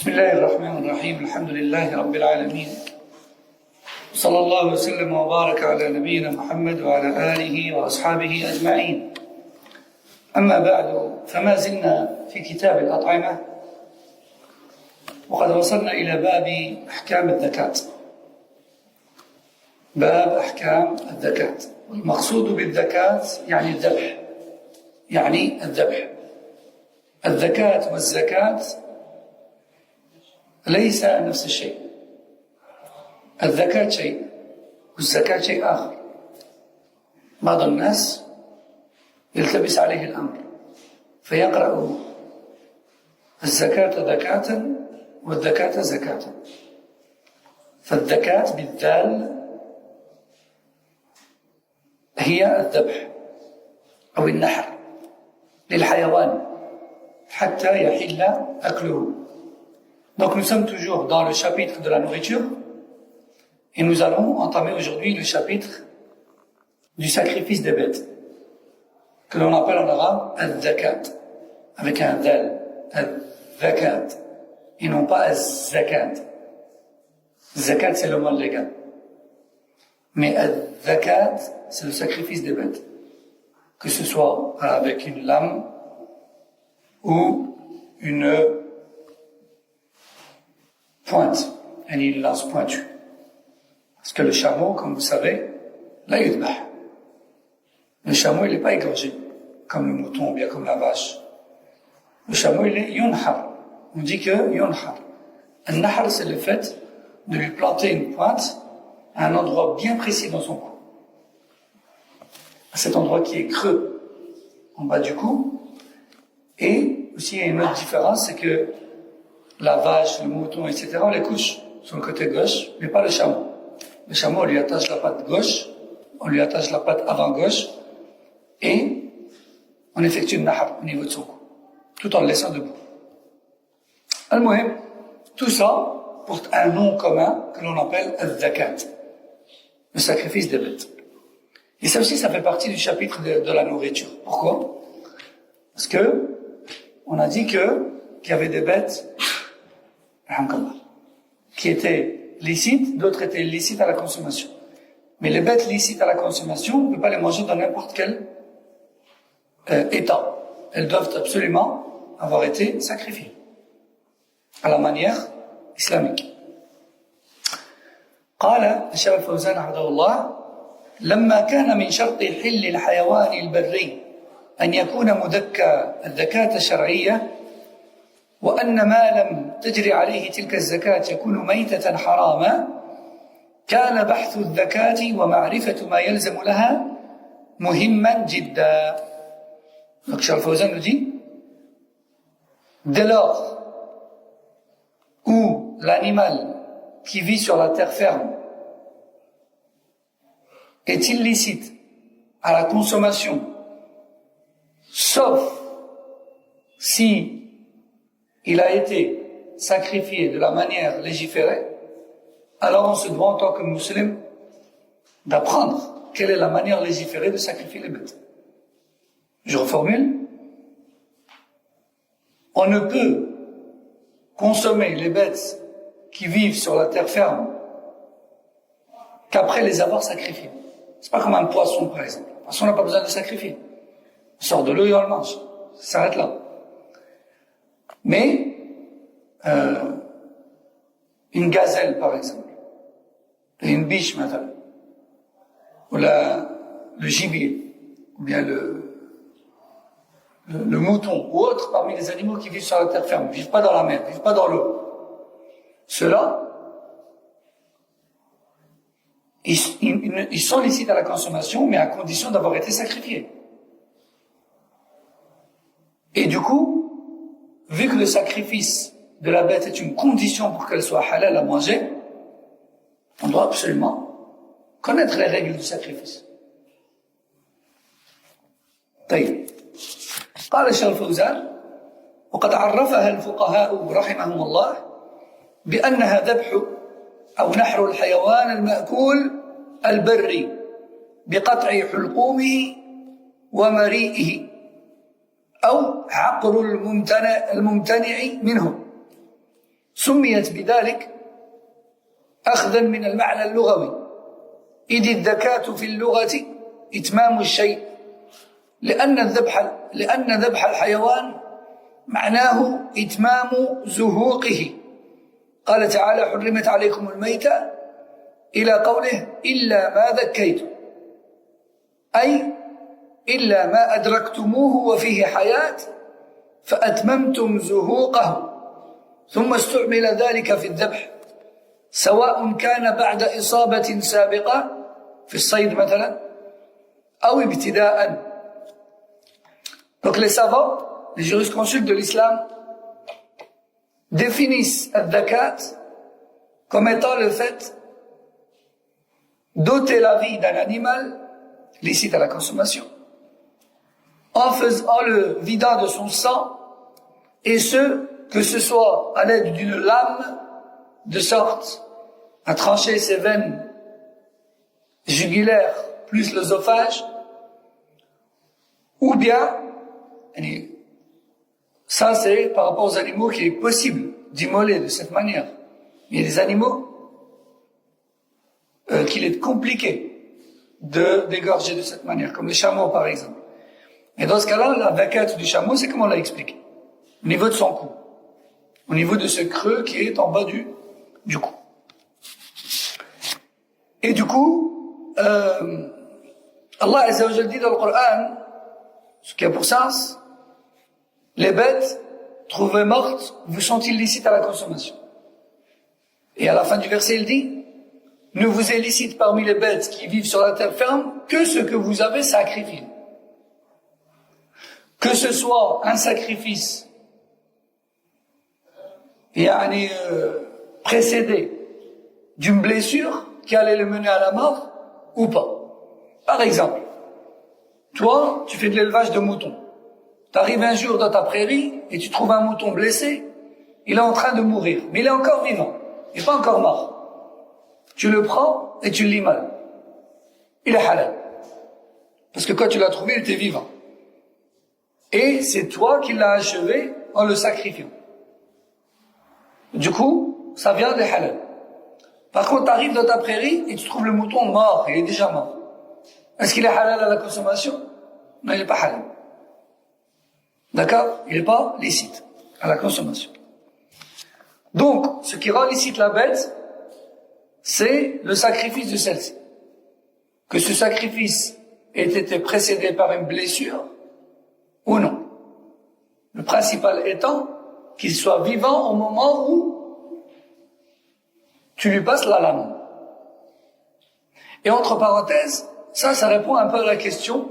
بسم الله الرحمن الرحيم. الحمد لله رب العالمين، صلى الله وسلم وبارك على نبينا محمد وعلى آله وأصحابه أجمعين. أما بعد، فما زلنا في كتاب الأطعمة، وقد وصلنا إلى باب أحكام الزكاة. باب أحكام الزكاة، والمقصود بالزكاة يعني الذبح، يعني الذبح. الزكاة والزكاة ليس نفس الشيء. الزكاة شيء والزكاة شيء آخر. بعض الناس يلتبس عليه الأمر فيقرأ الزكاة زكاة والزكاة زكاة. فالزكاة بالذال هي الذبح أو النحر للحيوان حتى يحل أكله. Donc nous sommes toujours dans le chapitre de la nourriture et nous allons entamer aujourd'hui le chapitre du sacrifice des bêtes, que l'on appelle en arabe al-zakat, avec un dal, al-zakat, et non pas al-zakat. Zakat, c'est le mot légal. Mais al-zakat, c'est le sacrifice des bêtes, que ce soit avec une lame ou une pointe, une lance pointue. Parce que le chameau, comme vous savez, là il yudbah. Le chameau, il n'est pas égorgé, comme le mouton ou bien comme la vache. Le chameau, il est yunhar. On dit que yunhar. Un nahar, c'est le fait de lui planter une pointe à un endroit bien précis dans son cou. À cet endroit qui est creux, en bas du cou. Et aussi, il y a une autre différence, c'est que la vache, le mouton, etc., on les couche sur le côté gauche, mais pas le chameau. Le chameau, on lui attache la patte gauche, on lui attache la patte avant gauche, et on effectue une nahar au niveau de son cou, tout en le laissant debout. Al-Muhim, tout ça porte un nom commun que l'on appelle al-zakat, le sacrifice des bêtes. Et ça aussi, ça fait partie du chapitre de la nourriture. Pourquoi? Parce que on a dit qu'il y avait des bêtes qui étaient licites, d'autres étaient illicites à la consommation. Mais les bêtes licites à la consommation, on ne peut pas les manger dans n'importe quel état. Elles doivent absolument avoir été sacrifiées à la manière islamique. قال الشيخ الفوزان حفظه الله: لما كان من شرط حل الحيوان البري أن يكون مذكى الزكاة الشرعية، وأن ما لم تجري عليه تلك الزكاة يكون ميتة حراما، كان بحث الزكاة ومعرفة ما يلزم لها مهما جدا. Donc Cheikh Al-Fawzan nous dit, dès lors où l'animal qui vit sur la terre ferme est illicite à la consommation, sauf si il a été sacrifié de la manière légiférée, alors on se doit en tant que musulman d'apprendre quelle est la manière légiférée de sacrifier les bêtes. Je reformule. On ne peut consommer les bêtes qui vivent sur la terre ferme qu'après les avoir sacrifiées. C'est pas comme un poisson, par exemple. Le poisson n'a pas besoin de sacrifier. On sort de l'eau et on le mange. Ça s'arrête là. Mais une gazelle, par exemple, et une biche, maintenant, ou le gibier, ou bien le mouton, ou autre parmi les animaux qui vivent sur la terre ferme, ne vivent pas dans la mer, ne vivent pas dans l'eau. Ceux-là, ils sont licites à la consommation, mais à condition d'avoir été sacrifiés. Et du coup, vu que le sacrifice de la bête est une condition pour qu'elle soit halal à manger, on doit absolument connaître les règles du sacrifice. طيب. قال الشيخ الفوزان: وقد عرفها الفقهاء رحمهم الله بأنها ذبح أو نحر الحيوان المأكول البري بقطع حلقومه ومريئه أو عقر الممتنع منه. سميت بذلك أخذا من المعنى اللغوي، إذ الذكاة في اللغة إتمام الشيء، لأن ذبح الحيوان معناه إتمام زهوقه. قال تعالى: حرمت عليكم الميتة، إلى قوله: إلا ما ذكيتم، أي إلا ما أدركتموه وفيه حياة فأتممتم زهوقه. ثم استعمل ذلك في الذبح، سواء كان بعد إصابة سابقة في الصيد مثلا أو ابتداء. Donc les savants, les jurisconsultes de l'islam définissent al-zakat comme étant le fait d'ôter la vie d'un animal licite à la consommation en le vidant de son sang, et que ce soit à l'aide d'une lame de sorte à trancher ses veines jugulaires plus l'œsophage, ou bien, ça c'est par rapport aux animaux qu'il est possible d'immoler de cette manière. Il y a des animaux qu'il est compliqué de dégorger de cette manière, comme les chameaux par exemple. Et dans ce cas-là, la zakat du chameau, c'est comme on l'a expliqué, au niveau de son cou, au niveau de ce creux qui est en bas du cou. Et du coup, Allah Azza wa Jalla dit dans le Coran, ce qui a pour sens, les bêtes trouvées mortes vous sont illicites à la consommation. Et à la fin du verset, il dit: ne vous est licite parmi les bêtes qui vivent sur la terre ferme que ce que vous avez sacrifié. Que ce soit un sacrifice précédé d'une blessure qui allait le mener à la mort ou pas. Par exemple, toi, tu fais de l'élevage de moutons. Tu arrives un jour dans ta prairie et tu trouves un mouton blessé, il est en train de mourir, mais il est encore vivant, il n'est pas encore mort. Tu le prends et tu l'immoles. Il est halal. Parce que quand tu l'as trouvé, il était vivant. Et c'est toi qui l'as achevé en le sacrifiant. Du coup, ça vient de halal. Par contre, tu arrives dans ta prairie et tu trouves le mouton mort, il est déjà mort. Est-ce qu'il est halal à la consommation? Non, il n'est pas halal. D'accord? Il n'est pas licite à la consommation. Donc, ce qui rend licite la bête, c'est le sacrifice de celle-ci. Que ce sacrifice ait été précédé par une blessure ou non. Le principal étant qu'il soit vivant au moment où tu lui passes la lame. Et entre parenthèses, ça répond un peu à la question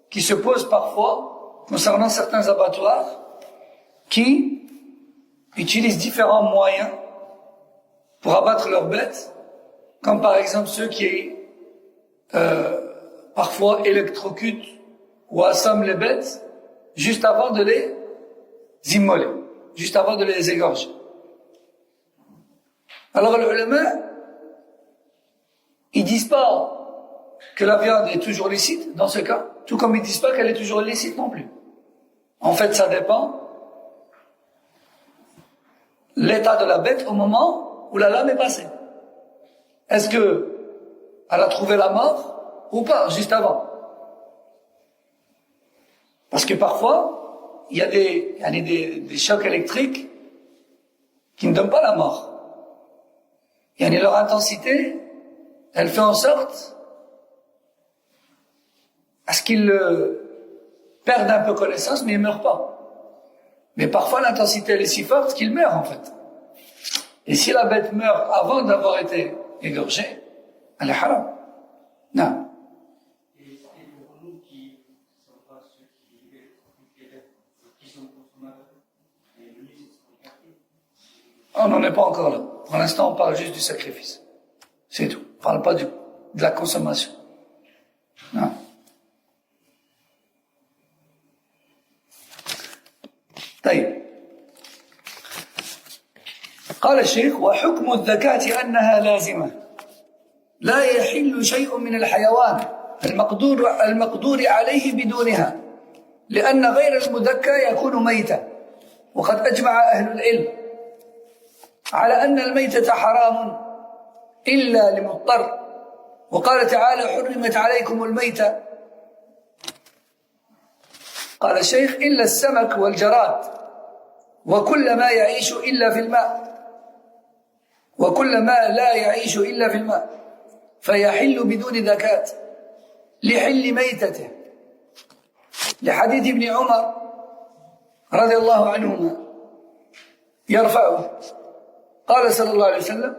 qui se pose parfois concernant certains abattoirs qui utilisent différents moyens pour abattre leurs bêtes, comme par exemple ceux qui parfois électrocutent ou assomment les bêtes juste avant de les immoler, juste avant de les égorger. Alors les ulama, ils disent pas que la viande est toujours licite dans ce cas, tout comme ils disent pas qu'elle est toujours illicite non plus. En fait, ça dépend l'état de la bête au moment où la lame est passée. Est-ce que elle a trouvé la mort ou pas, juste avant? Parce que parfois, il y a des chocs électriques qui ne donnent pas la mort. Leur intensité, elle fait en sorte à ce qu'ils perdent un peu connaissance, mais ils ne meurent pas. Mais parfois, l'intensité, elle est si forte qu'ils meurent, en fait. Et si la bête meurt avant d'avoir été égorgée, elle est haram. Non. On n'en est pas encore là. Pour l'instant, on parle juste du sacrifice. C'est tout. On ne parle pas de la consommation. Non. طيب. قال الشيخ: وحكم الزكاة أنها لازمة لا يحل شيء من الحيوان المقدور عليه بدونها، لأن غير المذكى يكون ميتا، وقد أجمع أهل العلم على أن الميتة حرام إلا لمضطر، وقال تعالى حرمت عليكم الميتة. قال الشيخ إلا السمك والجراد وكل ما يعيش إلا في الماء، وكل ما لا يعيش إلا في الماء فيحل بدون زكاة لحل ميتته، لحديث ابن عمر رضي الله عنهما يرفعه قال صلى الله عليه وسلم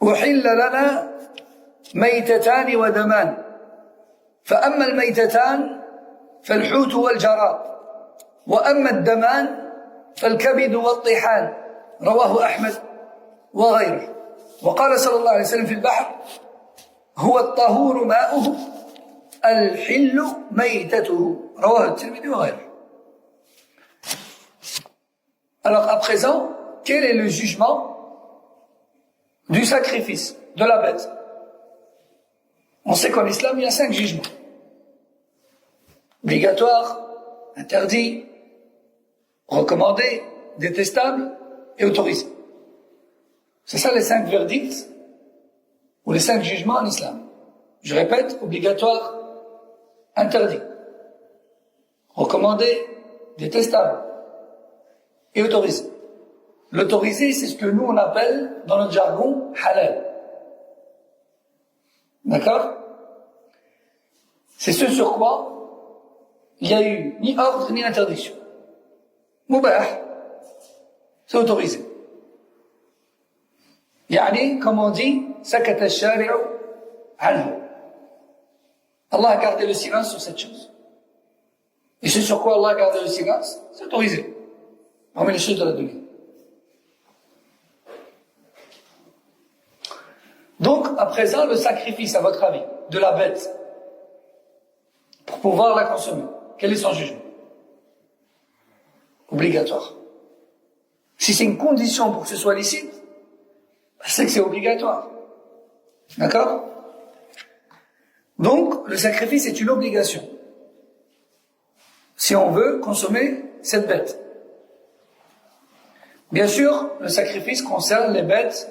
أحل لنا ميتتان ودمان، فأما الميتتان فالحوت والجراد، وأما الدمان فالكبد والطحال، رواه أحمد وغيره. وقال صلى الله عليه وسلم في البحر هو الطهور ماؤه الحل ميتته، رواه الترمذي وغيره. Alors à présent, quel est le jugement du sacrifice de la bête? On sait qu'en islam, il y a 5 jugements. Obligatoire, interdit, recommandé, détestable et autorisé. C'est ça les 5 verdicts ou les 5 jugements en islam. Je répète, obligatoire, interdit, recommandé, détestable et autorisé. L'autorisé, c'est ce que nous on appelle dans notre jargon halal. D'accord? C'est ce sur quoi il n'y a eu ni ordre ni interdiction. Mubah, c'est autorisé. Yani, comme on dit, sakata al-shari'u anhu. Allah a gardé le silence sur cette chose. Et c'est sur quoi Allah a gardé le silence, c'est autorisé. Parmi les choses de la dunya. Donc, à présent, le sacrifice, à votre avis, de la bête, pour pouvoir la consommer, quel est son jugement? Obligatoire. Si c'est une condition pour que ce soit licite, c'est que c'est obligatoire. D'accord? Donc, le sacrifice est une obligation. Si on veut consommer cette bête. Bien sûr, le sacrifice concerne les bêtes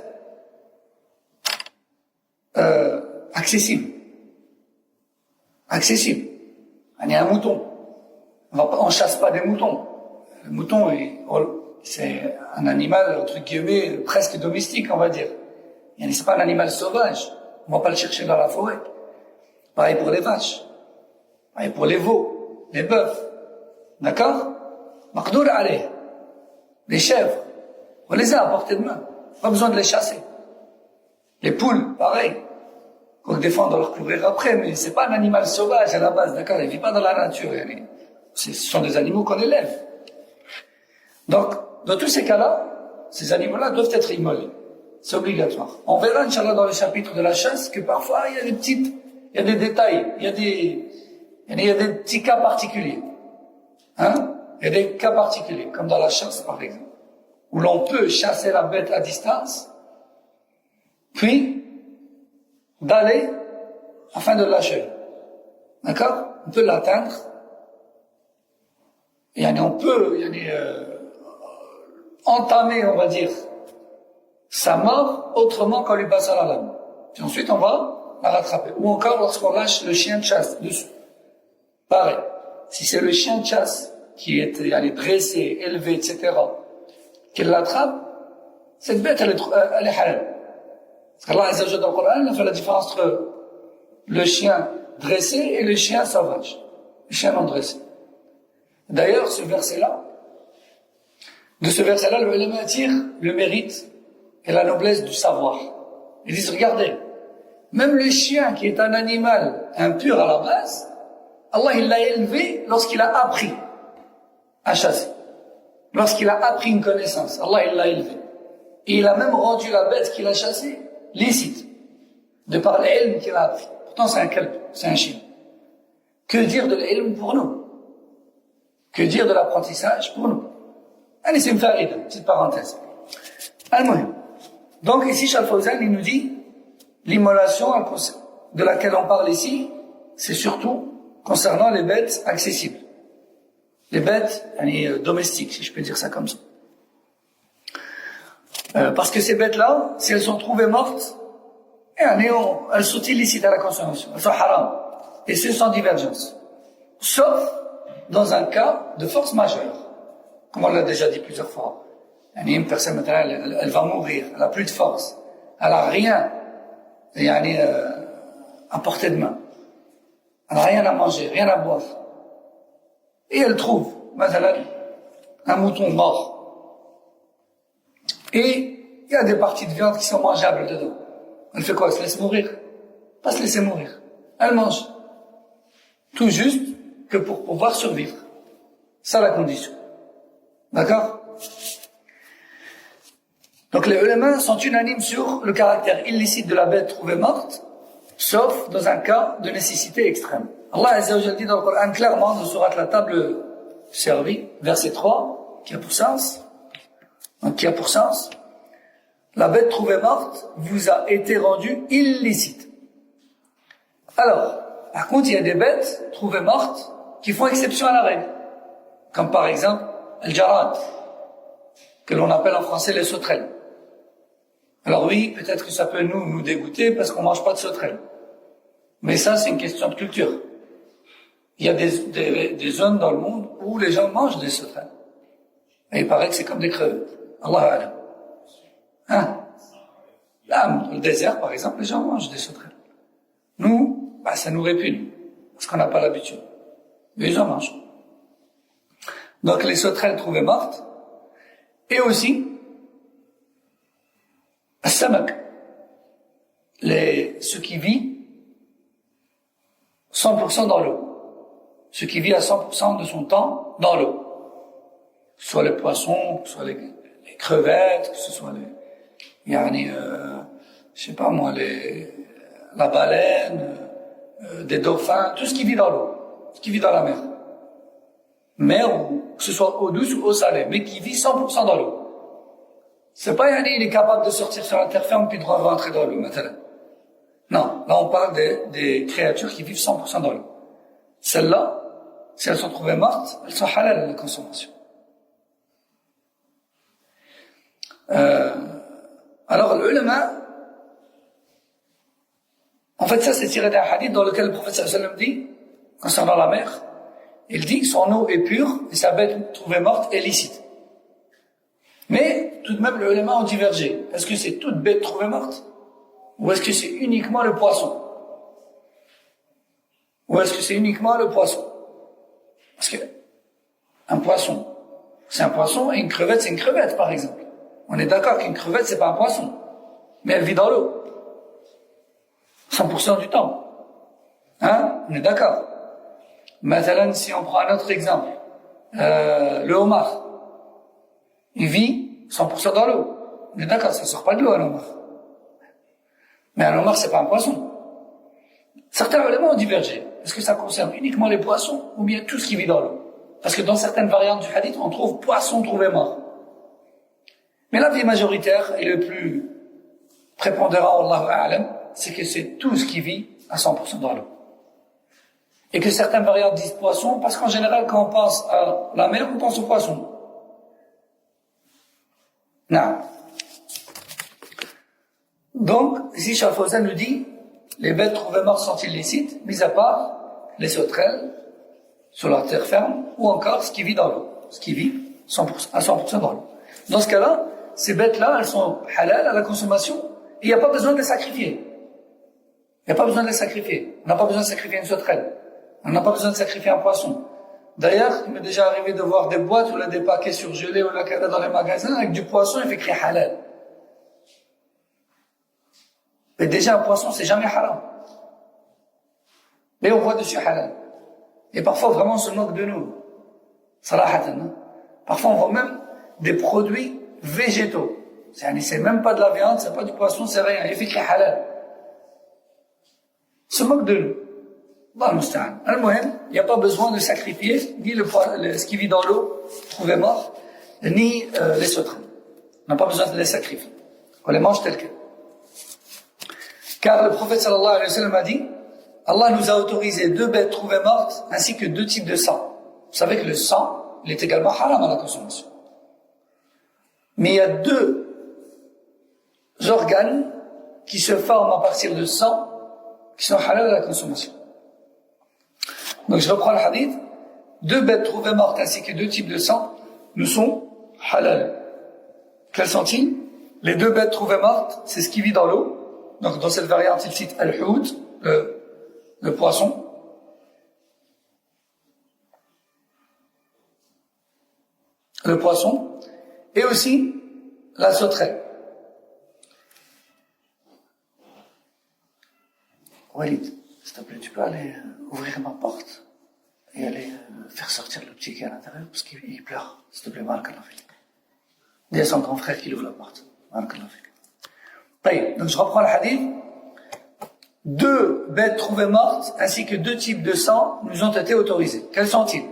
accessibles. Accessibles. Il y a un mouton. On chasse pas des moutons. Le mouton, c'est un animal, entre guillemets, presque domestique, on va dire. C'est pas un animal sauvage. On va pas le chercher dans la forêt. Pareil pour les vaches. Pareil pour les veaux, les bœufs. D'accord? Maqdour alayh. Les chèvres. On les a à portée de main. Pas besoin de les chasser. Les poules, pareil. Quoique des fois on doit leur courir après, mais c'est pas un animal sauvage à la base, d'accord? Il vit pas dans la nature. Ce sont des animaux qu'on élève. Donc, dans tous ces cas-là, ces animaux-là doivent être immolés. C'est obligatoire. On verra, Inch'Allah, dans le chapitre de la chasse, que parfois il y a des détails, il y a des petits cas particuliers. Hein? Il y a des cas particuliers, comme dans la chasse, par exemple, où l'on peut chasser la bête à distance, puis d'aller afin de l'achever. D'accord? On peut l'atteindre. Et on peut entamer, on va dire, sa mort autrement qu'en lui passant la lame. Puis ensuite, on va la rattraper. Ou encore lorsqu'on lâche le chien de chasse dessus. Pareil. Si c'est le chien de chasse qui est dressé, élevé, etc., qu'il l'attrape, cette bête, elle est halal. Parce qu'Allah Azza wa Jalla dans le Coran, il a fait la différence entre le chien dressé et le chien sauvage. Le chien non dressé. D'ailleurs, de ce verset-là, le ulama tire le mérite et la noblesse du savoir. Ils disent, regardez, même le chien qui est un animal impur à la base, Allah il l'a élevé lorsqu'il a appris à chasser. Lorsqu'il a appris une connaissance, Allah il l'a élevé. Et il a même rendu la bête qu'il a chassée licite, de par l'ilm qu'il a appris. Pourtant c'est un kalb, c'est un chien. Que dire de l'ilm pour nous? Que dire de l'apprentissage pour nous? Allez, c'est une farida, petite parenthèse. Al-Muhim. Donc ici, Cheikh Fawzan, il nous dit, l'immolation de laquelle on parle ici, c'est surtout concernant les bêtes accessibles. Les bêtes domestiques, si je peux dire ça comme ça. Parce que ces bêtes-là, si elles sont trouvées mortes, elles sont illicites à la consommation, elles sont haram. Et c'est sans divergence. Sauf dans un cas de force majeure. Comme on l'a déjà dit plusieurs fois. Une personne, elle va mourir, elle n'a plus de force, elle n'a rien à portée de main. Elle n'a rien à manger, rien à boire. Et elle trouve, un mouton mort. Et il y a des parties de viande qui sont mangeables dedans. Elle fait quoi? Elle se laisse mourir? Pas se laisser mourir. Elle mange. Tout juste que pour pouvoir survivre. C'est la condition. D'accord? Donc les ulama sont unanimes sur le caractère illicite de la bête trouvée morte, sauf dans un cas de nécessité extrême. Allah Azza wa Jalla dit dans le Coran clairement, dans sourate la table servie, verset 3, qui a pour sens, la bête trouvée morte vous a été rendue illicite. Alors, par contre, il y a des bêtes trouvées mortes qui font exception à la règle. Comme par exemple, al-jarad, que l'on appelle en français les sauterelles. Alors oui, peut-être que ça peut nous dégoûter parce qu'on mange pas de sauterelles. Mais ça, c'est une question de culture. Il y a des zones dans le monde où les gens mangent des sauterelles. Et il paraît que c'est comme des crevettes. Allah A'lam. Là, dans le désert, par exemple, les gens mangent des sauterelles. Nous, ça nous répugne, parce qu'on n'a pas l'habitude. Mais ils en mangent. Donc les sauterelles trouvées mortes, et aussi, as-samak, ce qui vit 100% dans l'eau. Ce qui vit à 100% de son temps dans l'eau. Que ce soit les poissons, que ce soit les crevettes, que ce soit la baleine, des dauphins, tout ce qui vit dans l'eau, ce qui vit dans la mer. Mer, ou que ce soit eau douce ou eau salée, mais qui vit 100% dans l'eau. C'est pas il est capable de sortir sur la terre ferme puis de rentrer dans l'eau, maintenant. Non, là on parle des créatures qui vivent 100% dans l'eau. Celles-là, si elles sont trouvées mortes, elles sont halal à la consommation. Alors l'ulama, en fait ça c'est tiré d'un hadith dans lequel le prophète sallallahu alayhi wa sallam dit, concernant la mer, il dit son eau est pure et sa bête trouvée morte est licite. Mais tout de même les ulama ont divergé. Est-ce que c'est toute bête trouvée morte? Ou est-ce que c'est uniquement le poisson? Parce que un poisson, c'est un poisson et une crevette, c'est une crevette par exemple. On est d'accord qu'une crevette, c'est pas un poisson. Mais elle vit dans l'eau. 100% du temps. On est d'accord. Maintenant, si on prend un autre exemple, le homard, il vit 100% dans l'eau. On est d'accord, ça sort pas de l'eau un homard. Mais un homard, c'est pas un poisson. Certains éléments ont divergé. Est-ce que ça concerne uniquement les poissons ou bien tout ce qui vit dans l'eau? Parce que dans certaines variantes du hadith, on trouve poisson trouvé mort. Mais l'avis majoritaire et le plus prépondérant, Allahu A'lam, c'est que c'est tout ce qui vit à 100% dans l'eau. Et que certaines variantes disent poisson, parce qu'en général, quand on pense à la mer, on pense au poisson. Non. Donc, ici, Cheikh Fawzan nous dit, les bêtes trouvées mortes sont illicites, mis à part les sauterelles sur la terre ferme, ou encore ce qui vit dans l'eau, ce qui vit à 100% dans l'eau. Dans ce cas-là, ces bêtes-là, elles sont halal à la consommation, et il n'y a pas besoin de les sacrifier. On n'a pas besoin de sacrifier une sauterelle. On n'a pas besoin de sacrifier un poisson. D'ailleurs, il m'est déjà arrivé de voir des boîtes ou là, des paquets surgelés ou là, dans les magasins avec du poisson, il fait écrit halal. Mais déjà, un poisson, c'est jamais haram. Mais on voit dessus halal. Et parfois, vraiment, on se moque de nous. Sarahatan. Parfois, on voit même des produits végétaux. C'est même pas de la viande, c'est pas du poisson, c'est rien. Il fait écrit halal. Se moque de nous. Allah musta'an. Al-Muhim, il n'y a pas besoin de sacrifier ni ce qui vit dans l'eau, trouvé mort, ni les sauterelles. On n'a pas besoin de les sacrifier. On les mange tels quels. Car le prophète sallallahu alayhi wa sallam a dit, Allah nous a autorisé 2 bêtes trouvées mortes, ainsi que 2 types de sang. Vous savez que le sang, il est également haram à la consommation. Mais il y a 2 organes qui se forment à partir de sang, qui sont halal à la consommation. Donc je reprends le hadith. 2 bêtes trouvées mortes ainsi que 2 types de sang nous sont halal. Quels sont-ils? Les 2 bêtes trouvées mortes, c'est ce qui vit dans l'eau. Donc dans cette variante, il cite al-hout, le poisson. Le poisson. Et aussi la sauterelle. Walid, s'il te plaît, tu peux aller ouvrir ma porte et aller faire sortir le petit qui est à l'intérieur parce qu'il pleure. S'il te plaît, barakallah fik. Dis à son grand frère qu'il ouvre la porte. Barakallah fik. Donc je reprends le hadith. 2 bêtes trouvées mortes ainsi que 2 types de sang nous ont été autorisés. Quels sont-ils?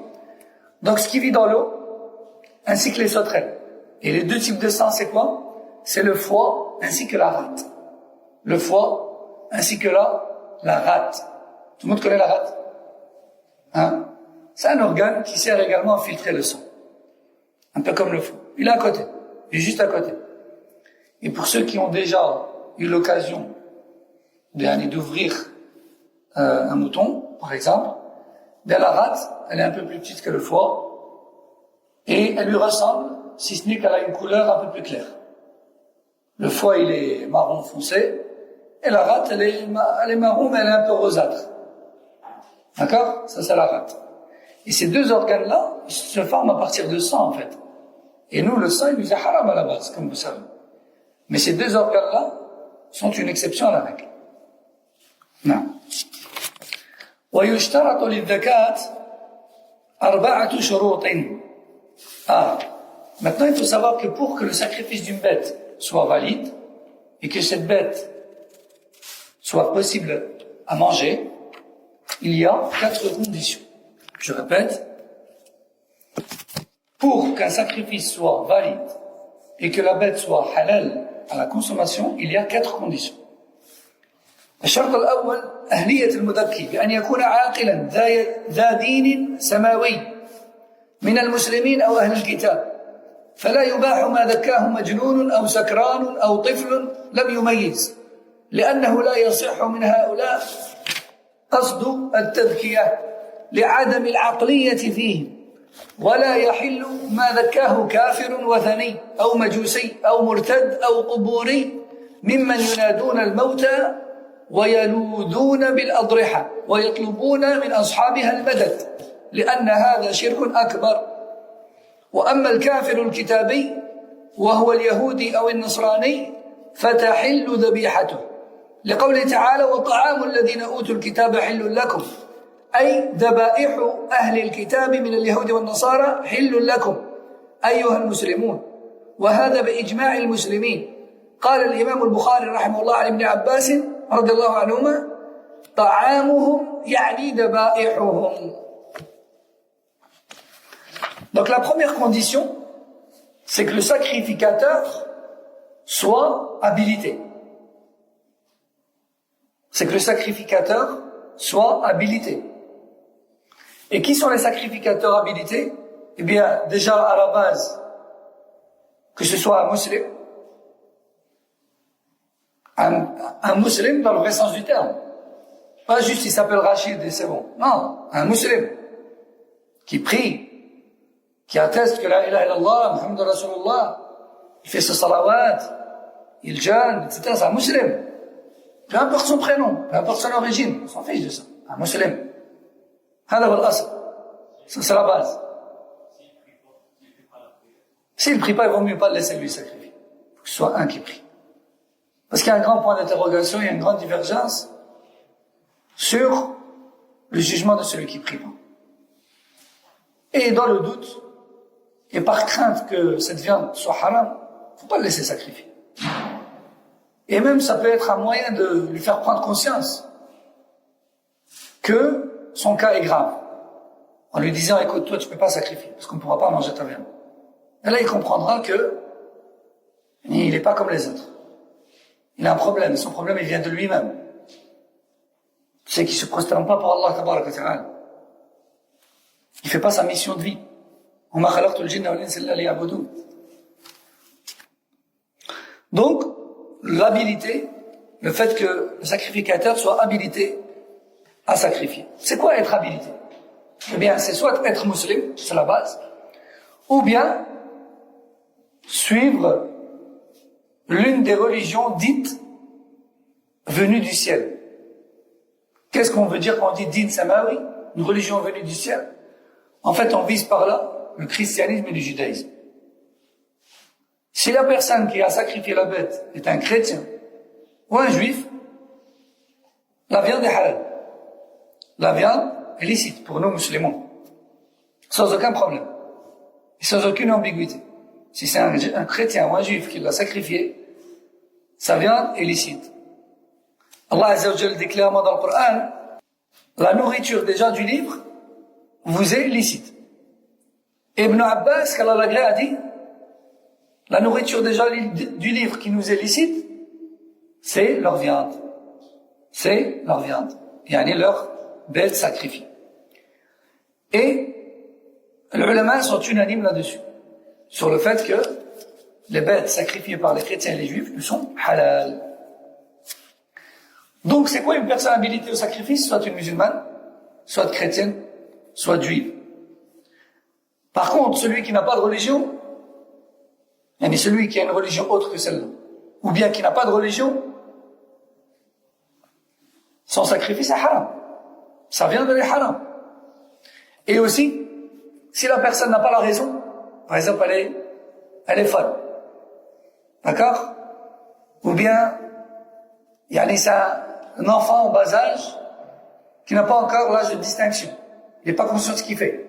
Donc ce qui vit dans l'eau ainsi que les sauterelles. Et les 2 types de sang, c'est quoi? C'est le foie ainsi que la rate. Le foie ainsi que la rate. Tout le monde connaît la rate? Hein? C'est un organe qui sert également à filtrer le sang. Un peu comme le foie. Il est à côté. Il est juste à côté. Et pour ceux qui ont déjà eu l'occasion d'ouvrir un mouton, par exemple, la rate, elle est un peu plus petite que le foie et elle lui ressemble, si ce n'est qu'elle a une couleur un peu plus claire. Le foie, il est marron foncé et la rate, elle est marron mais elle est un peu rosâtre. D'accord? Ça, c'est la rate. Et ces 2 organes-là, ils se forment à partir de sang, en fait. Et nous, le sang, il nous est haram à la base, comme vous savez. Mais ces 2 organes-là sont une exception à la règle. Non. ويشترط للزكاة 4 شروط. Maintenant, il faut savoir que pour que le sacrifice d'une bête soit valide et que cette bête soit possible à manger, il y a 4 conditions. Je répète, pour qu'un sacrifice soit valide et que la bête soit halal à la consommation, il y a 4 conditions. الشرط الأول أهلية المذكي بأن يكون عاقلا ذا دين سماوي من المسلمين أو أهل الكتاب فلا يباح ما ذكاه مجنون أو سكران أو طفل لم يميز لأنه لا يصح من هؤلاء قصد التذكية لعدم العقلية فيهم ولا يحل ما ذكاه كافر وثني أو مجوسي أو مرتد أو قبوري ممن ينادون الموتى ويلوذون بالأضرحة ويطلبون من أصحابها المدد لأن هذا شرك أكبر وأما الكافر الكتابي وهو اليهودي أو النصراني فتحل ذبيحته لقوله تعالى وطعام الذين أوتوا الكتاب حل لكم أي ذبائح أهل الكتاب من اليهود والنصارى حل لكم أيها المسلمون وهذا بإجماع المسلمين قال الإمام البخاري رحمه الله عن ابن عباس رضي الله عنهما طعامهم يعني ذبائحهم. Donc la première condition, c'est que le sacrificateur soit habilité. C'est que le sacrificateur soit habilité. Et qui sont les sacrificateurs habilités? Eh bien, déjà à la base, que ce soit un musulman, un musulman dans le vrai sens du terme. Pas juste il s'appelle Rachid et c'est bon. Non, un musulman qui prie, qui atteste que la ilaha illallah, Muhammad Rasulullah, il fait ce salawat, il jeûne, etc. C'est un musulman. Peu importe son prénom, peu importe son origine, on s'en fiche de ça. Un musulman. هذا هو الأصل. Ça, c'est la base. S'il ne prie pas, il vaut mieux pas le laisser lui sacrifier. Il faut que ce soit un qui prie. Parce qu'il y a un grand point d'interrogation, il y a une grande divergence sur le jugement de celui qui prie pas. Et dans le doute, et par crainte que cette viande soit haram, il ne faut pas le laisser sacrifier. Et même ça peut être un moyen de lui faire prendre conscience que son cas est grave. En lui disant, écoute, toi tu ne peux pas sacrifier, parce qu'on ne pourra pas manger ta viande. Et là il comprendra que il n'est pas comme les autres. Il a un problème, son problème il vient de lui-même. C'est qu'il ne se prosterne pas pour Allah tabaraka wa ta'ala. Il ne fait pas sa mission de vie. Donc, l'habilité, le fait que le sacrificateur soit habilité à sacrifier. C'est quoi être habilité? Eh bien, c'est soit être musulman, c'est la base, ou bien suivre l'une des religions dites venues du ciel. Qu'est-ce qu'on veut dire quand on dit din samawi, une religion venue du ciel? En fait, on vise par là le christianisme et le judaïsme. Si la personne qui a sacrifié la bête est un chrétien ou un juif, la viande est halal. La viande est licite pour nous musulmans, sans aucun problème et sans aucune ambiguïté. Si c'est un chrétien ou un juif qui l'a sacrifié, sa viande est licite. Allah Azza wa Jalla dit clairement dans le Coran, la nourriture déjà du livre vous est licite. Ibn Abbas, qu'Allah l'agrée, a dit, la nourriture déjà du livre qui nous est licite, c'est leur viande. C'est leur viande. Yani leur bête sacrifiée. Et les ulama sont unanimes là-dessus, sur le fait que les bêtes sacrifiées par les chrétiens et les juifs nous sont halal. Donc c'est quoi une personne habilitée au sacrifice? Soit une musulmane, soit chrétienne, soit juive. Par contre, celui qui n'a pas de religion, yani celui qui a une religion autre que celle-là, ou bien qui n'a pas de religion, son sacrifice est haram. Ça vient de l'haram. Et aussi, si la personne n'a pas la raison, par exemple, elle est folle. D'accord? Ou bien, c'est un enfant en bas âge qui n'a pas encore l'âge de distinction. Il n'est pas conscient de ce qu'il fait.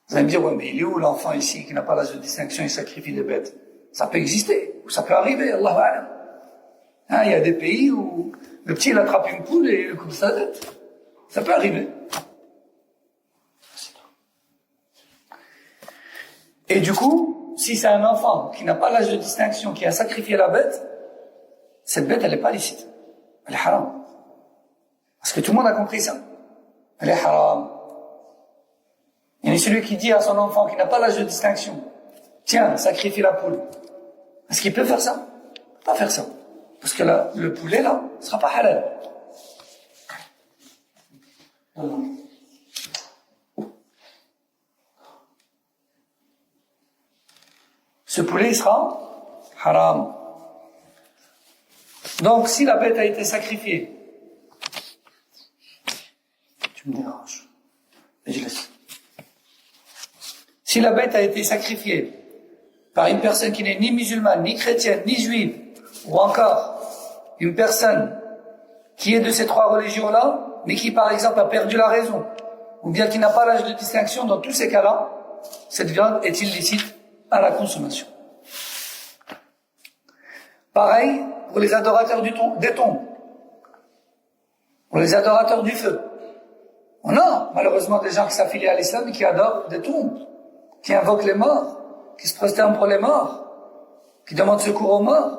Vous allez me dire, ouais, mais il est où l'enfant ici qui n'a pas l'âge de distinction, il sacrifie des bêtes? Ça peut exister, ou ça peut arriver, Allahu a'lam. Il y a des pays où le petit il attrape une poule et il le coupe de sa tête. Ça peut arriver. Et du coup, si c'est un enfant qui n'a pas l'âge de distinction, qui a sacrifié la bête, cette bête, elle n'est pas licite. Elle est haram. Parce que tout le monde a compris ça. Elle est haram. Il y a celui qui dit à son enfant qui n'a pas l'âge de distinction, tiens, sacrifie la poule. Est-ce qu'il peut faire ça? Il ne peut pas faire ça. Parce que là, le poulet, là, ne sera pas halal. Ce poulet, il sera haram. Donc, si la bête a été sacrifiée, tu me déranges, et je laisse. Si la bête a été sacrifiée par une personne qui n'est ni musulmane, ni chrétienne, ni juive, ou encore une personne qui est de ces trois religions-là, mais qui par exemple a perdu la raison, ou bien qui n'a pas l'âge de distinction, dans tous ces cas-là, cette viande est illicite à la consommation. Pareil pour les adorateurs des tombes, pour les adorateurs du feu. On a malheureusement des gens qui s'affilient à l'islam et qui adorent des tombes, qui invoquent les morts, qui se prosternent pour les morts, qui demandent secours aux morts,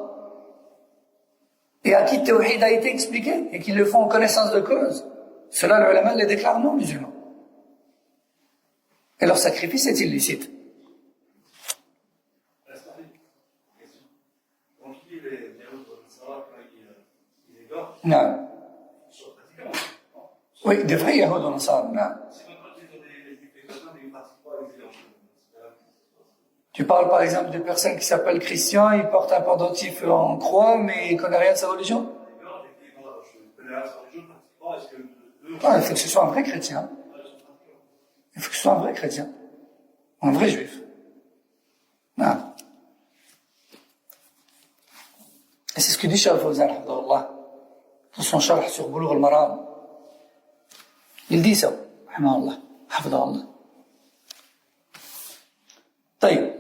et à qui le tawhid a été expliqué, et qui le font en connaissance de cause. Cela, le ulama les déclare non musulmans. Et leur sacrifice est illicite. Non. Oui, des vrais Yahoud en ça. Tu parles par exemple de personnes qui s'appellent Christian, ils portent un pendentif en croix, mais ils ne connaissent rien de sa religion. Ah, il faut que ce soit un vrai chrétien. Il faut que ce soit un vrai chrétien. Un vrai juif. Non. Et c'est ce que dit Cheikh Fawzan, dans son charh sur Bulugh al-Maram. Il dit ça. Rahimahullah. Hafidahullah. طيب.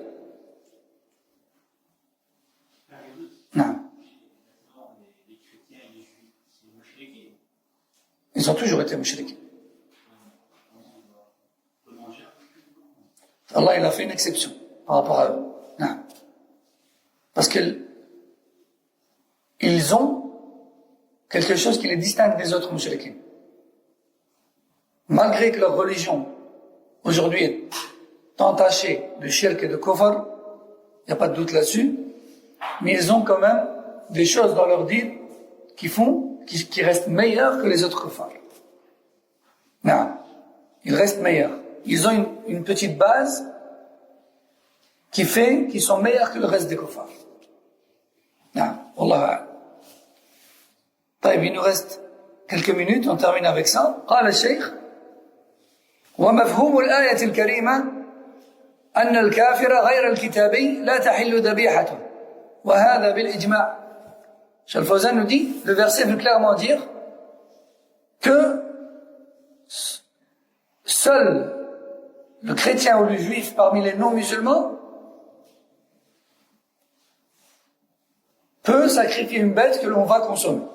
Non. Ils ont toujours été mouchriquins. Allah, il a fait une exception par rapport à eux. Non. Parce qu'ils ont quelque chose qui les distingue des autres mouchriquins. Malgré que leur religion, aujourd'hui, est entachée de shirk et de kufr, il n'y a pas de doute là-dessus, mais ils ont quand même des choses dans leur dîn qui restent meilleures que les autres kuffar. Non, ils restent meilleurs. Ils ont une petite base qui fait qu'ils sont meilleurs que le reste des kuffar. Non, Wallah. Il nous reste quelques minutes, on termine avec ça. قال الشيخ ومفهوم الآية الكريمة أن الكافر غير الكتابي لا تحل ذبيحته وهذا بالإجماع. Cheikh Al-Fawzan nous dit, le verset veut clairement dire que seul le chrétien ou le juif parmi les non-musulmans peut sacrifier une bête que l'on va consommer.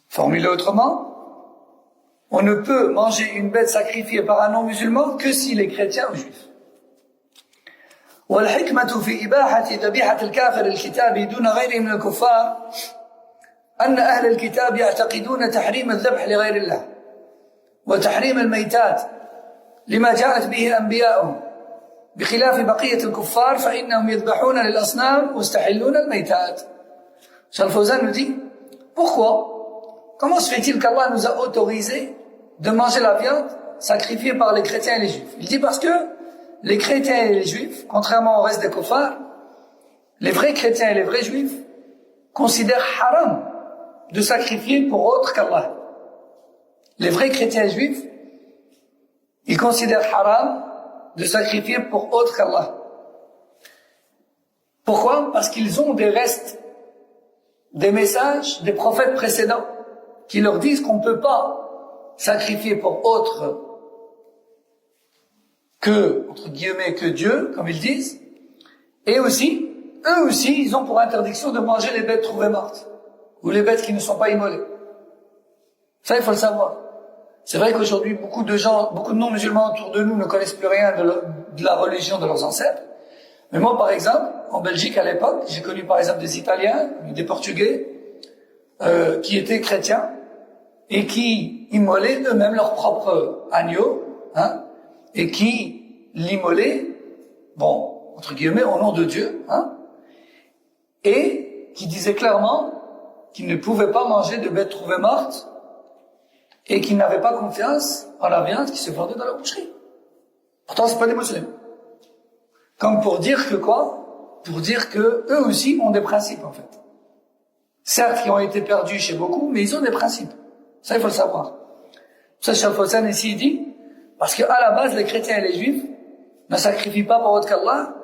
Formulé autrement, on ne peut manger une bête sacrifiée par un non-musulman que s'il est chrétien ou juif. والحكمة في إباحة ذبيحة الكافر الكتابي دون غيره من الكفار أن أهل الكتاب يعتقدون تحريم الذبح لغير الله وتحريم الميتات لما جاءت به أنبياؤهم بخلاف بقية الكفار فإنهم يذبحون للأصنام ويستحلون الميتات. Cheikh Al-Fawzan nous dit, pourquoi? Comment se fait-il qu'Allah nous a autorisé de manger la viande sacrifiée par les chrétiens et les juifs? Il dit parce que les chrétiens et les juifs, contrairement au reste des kuffars, les vrais chrétiens et les vrais juifs considèrent haram de sacrifier pour autre qu'Allah. Les vrais chrétiens et juifs, ils considèrent haram de sacrifier pour autre qu'Allah. Pourquoi? Parce qu'ils ont des restes, des messages des prophètes précédents qui leur disent qu'on ne peut pas sacrifier pour autre que, entre guillemets, que Dieu, comme ils disent. Et aussi, eux aussi, ils ont pour interdiction de manger les bêtes trouvées mortes, ou les bêtes qui ne sont pas immolées. Ça, il faut le savoir. C'est vrai qu'aujourd'hui, beaucoup de gens, beaucoup de non-musulmans autour de nous ne connaissent plus rien de la religion de leurs ancêtres. Mais moi, par exemple, en Belgique à l'époque, j'ai connu par exemple des Italiens, des Portugais, qui étaient chrétiens, et qui immolaient eux-mêmes leur propre agneau, hein, et qui l'immolaient, bon, entre guillemets, au nom de Dieu, hein, et qui disaient clairement qu'ils ne pouvaient pas manger de bêtes trouvées mortes, et qu'ils n'avaient pas confiance en la viande qui se vendait dans la boucherie. Pourtant, c'est pas des musulmans. Comme pour dire que quoi? Pour dire que eux aussi ont des principes, en fait. Certes, qui ont été perdus chez beaucoup, mais ils ont des principes. Ça, il faut le savoir. Ça, Cheikh Al-Fawzan ici, il dit, parce qu'à la base, les chrétiens et les juifs ne sacrifient pas pour autre qu'Allah,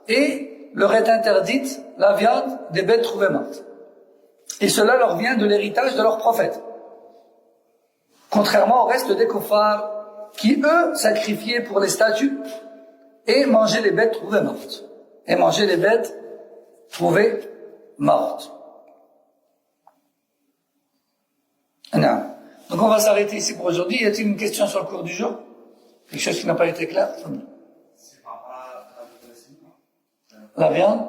et leur est interdite la viande des bêtes trouvées mortes. Et cela leur vient de l'héritage de leurs prophètes. Contrairement au reste des kuffars, qui eux sacrifiaient pour les statues, et mangeaient les bêtes trouvées mortes. Et mangeaient les bêtes trouvées mortes. Non. Donc on va s'arrêter ici pour aujourd'hui. Y a-t-il une question sur le cours du jour? Quelque chose qui n'a pas été clair? C'est par rapport à la viande?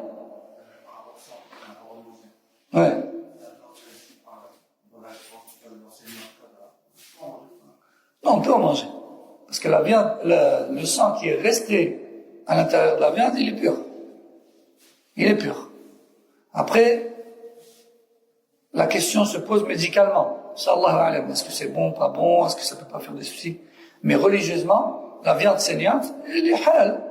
Ouais. Non, on peut en manger. Parce que la viande, le sang qui est resté à l'intérieur de la viande, il est pur. Il est pur. Après, la question se pose médicalement. Sallallahu alayhi wa sallam. Est-ce que c'est bon, pas bon? Est-ce que ça peut pas faire des soucis? Mais religieusement, la viande saignante, elle est halal.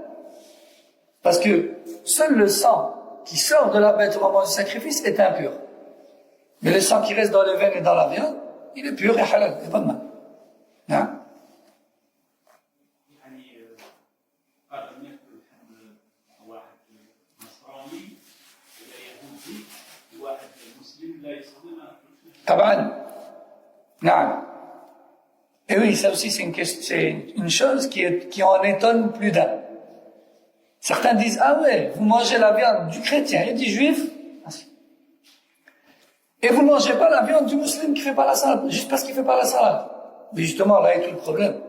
Parce que seul le sang qui sort de la bête au moment du sacrifice est impur. Mais le sang qui reste dans les veines et dans la viande, il est pur et halal. Il n'y a pas de mal. Hein? طبعا نعم. Et oui, ça aussi c'est une chose qui en étonne plus d'un. Certains disent, ah ouais, vous mangez la viande du chrétien et du juif, et vous ne mangez pas la viande du musulman qui fait pas la salade, juste parce qu'il fait pas la salade. Mais justement, là est tout le problème.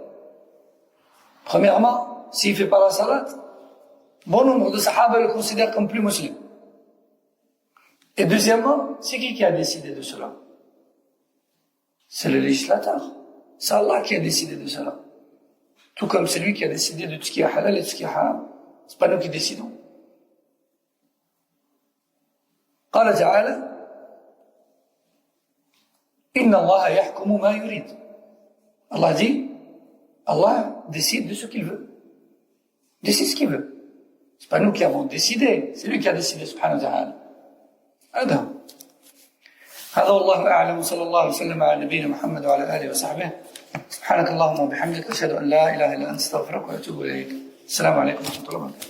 Premièrement, s'il fait pas la salade, bon nombre de sahaba le considèrent comme plus musulman. Et deuxièmement, c'est qui a décidé de cela? C'est le législateur. C'est Allah qui a décidé de cela. Tout comme c'est lui qui a décidé de tout ce qui est halal et tout ce qui est haram. C'est pas nous qui décidons. قال تعالى إن الله يحكم ما يريد. Allah dit, Allah décide de ce qu'il veut. Décide ce qu'il veut. C'est pas nous qui avons décidé, c'est lui qui a décidé, subhanahu wa ta'ala. هذا والله أعلم وصلى الله وسلم على نبينا محمد وعلى آله وصحبه. سبحانك اللهم وبحمدك أشهد أن لا إله إلا أنت أستغفرك وأتوب إليك. السلام عليكم ورحمة الله وبركاته.